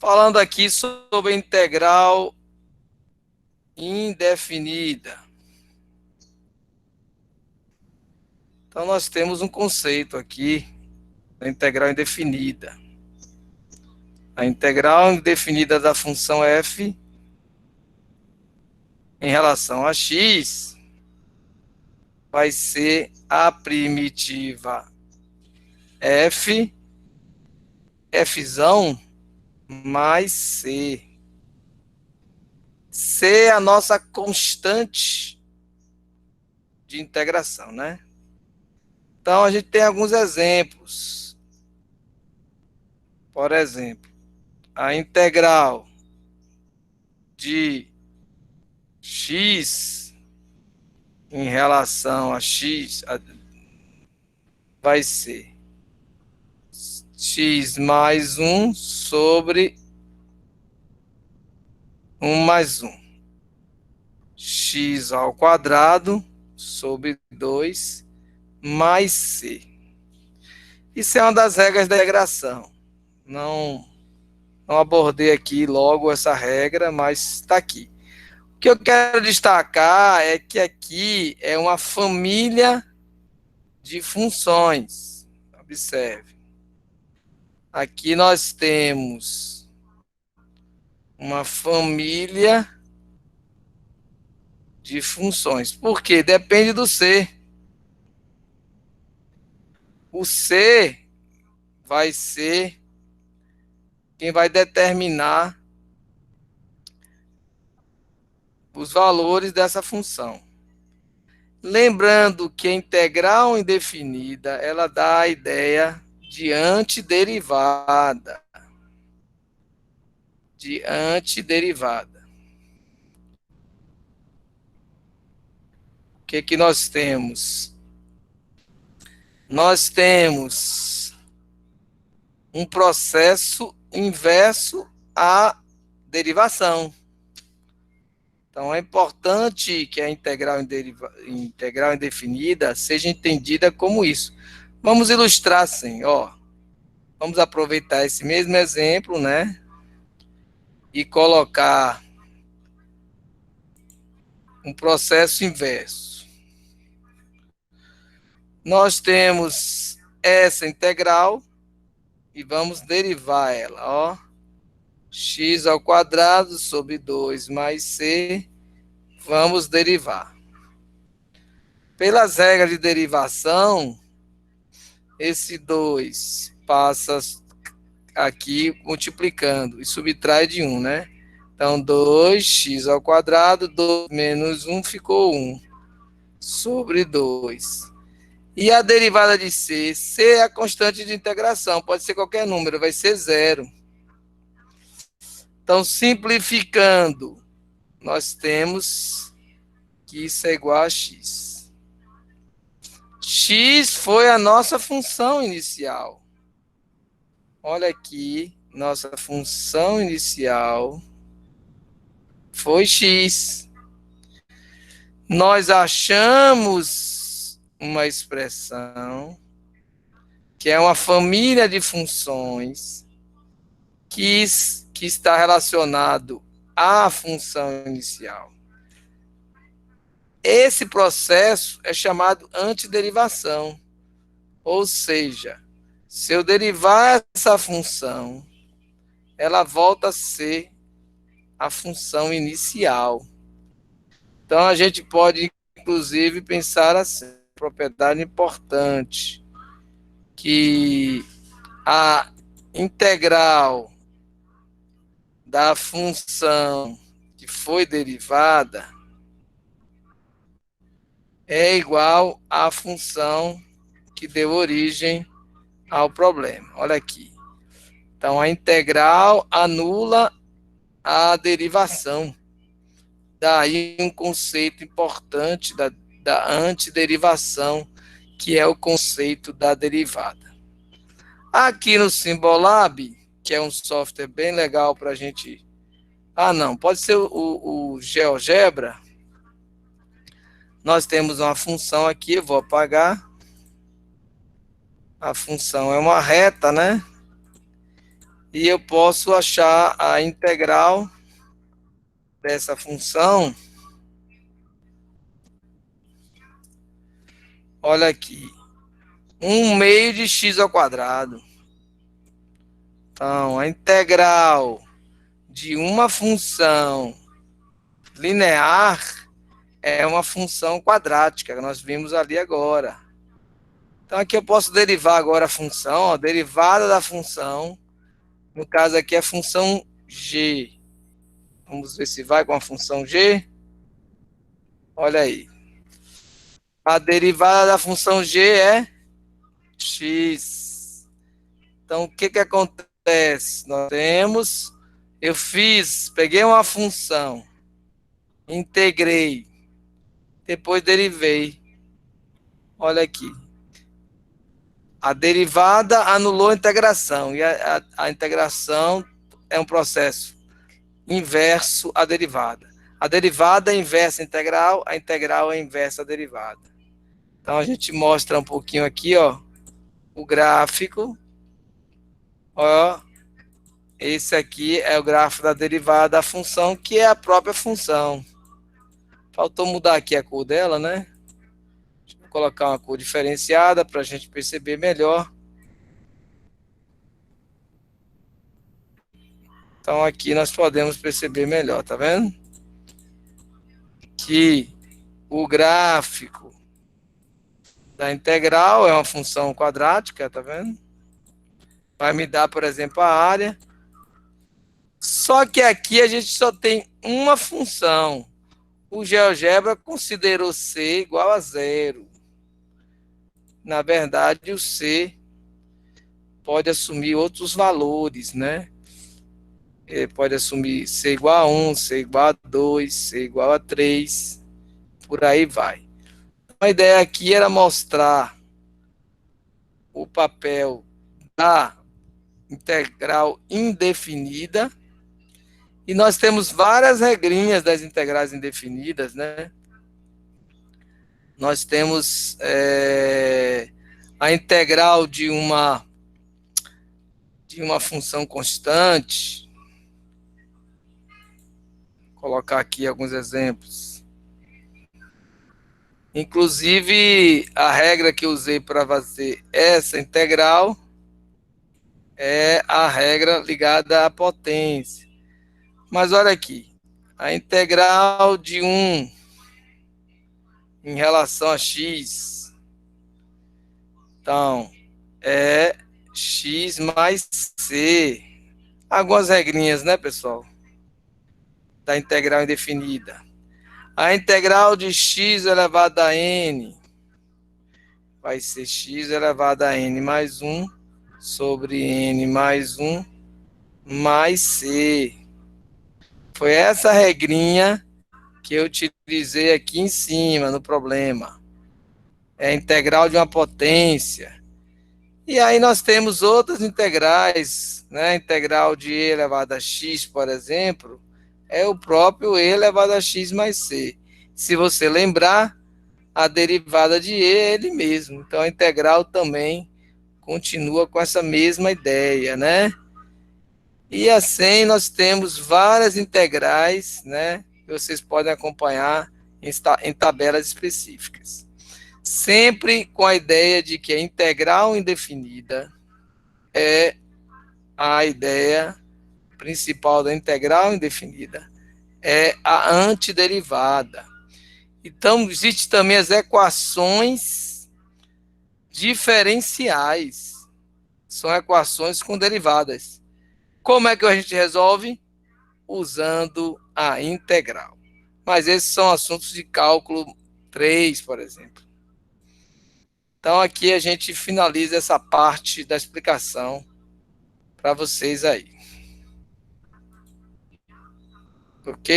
Falando aqui sobre a integral indefinida. Então, nós temos um conceito aqui da integral indefinida. A integral indefinida da função f em relação a x vai ser a primitiva f, fzão, mais c. C é a nossa constante de integração, né? Então, a gente tem alguns exemplos. Por exemplo, a integral de x em relação a x vai ser x mais 1 sobre 1 mais 1. X ao quadrado sobre 2 mais c. Isso é uma das regras da integração. Não abordei aqui logo essa regra, mas está aqui. O que eu quero destacar é que aqui é uma família de funções. Observe. Aqui nós temos uma família de funções. Por quê? Depende do C. O C vai ser quem vai determinar os valores dessa função. Lembrando que a integral indefinida, ela dá a ideia de antiderivada. De antiderivada. O que que nós temos? Nós temos um processo inverso à derivação. Então, é importante que a integral indefinida seja entendida como isso. Vamos ilustrar assim, ó. Vamos aproveitar esse mesmo exemplo, né? E colocar um processo inverso. Nós temos essa integral e vamos derivar ela, ó. X ao quadrado sobre 2 mais c, vamos derivar. Pelas regras de derivação, esse 2 passa aqui multiplicando e subtrai de 1, né? Então, 2x ao quadrado, 2 menos 1 ficou 1, sobre 2. E a derivada de c? C é a constante de integração, pode ser qualquer número, vai ser 0. Então, simplificando, nós temos que isso é igual a x. X foi a nossa função inicial. Olha aqui, nossa função inicial foi x. Nós achamos uma expressão que é uma família de funções que está relacionado à função inicial. Esse processo é chamado antiderivação. Ou seja, se eu derivar essa função, ela volta a ser a função inicial. Então, a gente pode, inclusive, pensar assim, propriedade importante, que a integral da função que foi derivada é igual à função que deu origem ao problema. Olha aqui. Então, a integral anula a derivação. Daí um conceito importante da antiderivação, que é o conceito da derivada. Aqui no Symbolab, que é um software bem legal para a gente... Ah, não, pode ser o GeoGebra. Nós temos uma função aqui, eu vou apagar. A função é uma reta, né? E eu posso achar a integral dessa função. Olha aqui. 1/2 de x ao quadrado. Então, a integral de uma função linear é uma função quadrática, que nós vimos ali agora. Então, aqui eu posso derivar agora a função, ó, derivada da função. No caso aqui, a função g. Vamos ver se vai com a função g. Olha aí. A derivada da função g é x. Então, o que acontece? Eu peguei uma função, integrei, depois derivei. Olha aqui. A derivada anulou a integração, e a integração é um processo inverso à derivada. A derivada é inversa à integral, a integral é inversa à derivada. Então, a gente mostra um pouquinho aqui, ó, o gráfico. Ó, esse aqui é o gráfico da derivada da função, que é a própria função. Faltou mudar aqui a cor dela, né? Vou colocar uma cor diferenciada para a gente perceber melhor. Então, aqui nós podemos perceber melhor, tá vendo? Que o gráfico da integral é uma função quadrática, tá vendo? Vai me dar, por exemplo, a área. Só que aqui a gente só tem uma função. O GeoGebra considerou C igual a 0. Na verdade, o C pode assumir outros valores, né? Ele pode assumir C igual a 1, C igual a 2, C igual a 3, por aí vai. A ideia aqui era mostrar o papel da integral indefinida, e nós temos várias regrinhas das integrais indefinidas, né? Nós temos a integral de uma função constante. Vou colocar aqui alguns exemplos. Inclusive, a regra que eu usei para fazer essa integral é a regra ligada à potência. Mas olha aqui, a integral de 1 em relação a x, então, é x mais c. Algumas regrinhas, né, pessoal? Da integral indefinida. A integral de x elevado a n vai ser x elevado a n mais 1 sobre n mais 1 mais c. Foi essa regrinha que eu utilizei aqui em cima no problema. É a integral de uma potência. E aí nós temos outras integrais, né? A integral de e elevado a x, por exemplo, é o próprio e elevado a x mais c. Se você lembrar, a derivada de e é ele mesmo. Então, a integral também continua com essa mesma ideia, né? E assim nós temos várias integrais, né? Que vocês podem acompanhar em tabelas específicas. Sempre com a ideia de que a integral indefinida é a ideia principal da integral indefinida, é a antiderivada. Então, existem também as equações diferenciais. São equações com derivadas. Como é que a gente resolve? Usando a integral. Mas esses são assuntos de cálculo 3, por exemplo. Então, aqui a gente finaliza essa parte da explicação para vocês aí. Ok?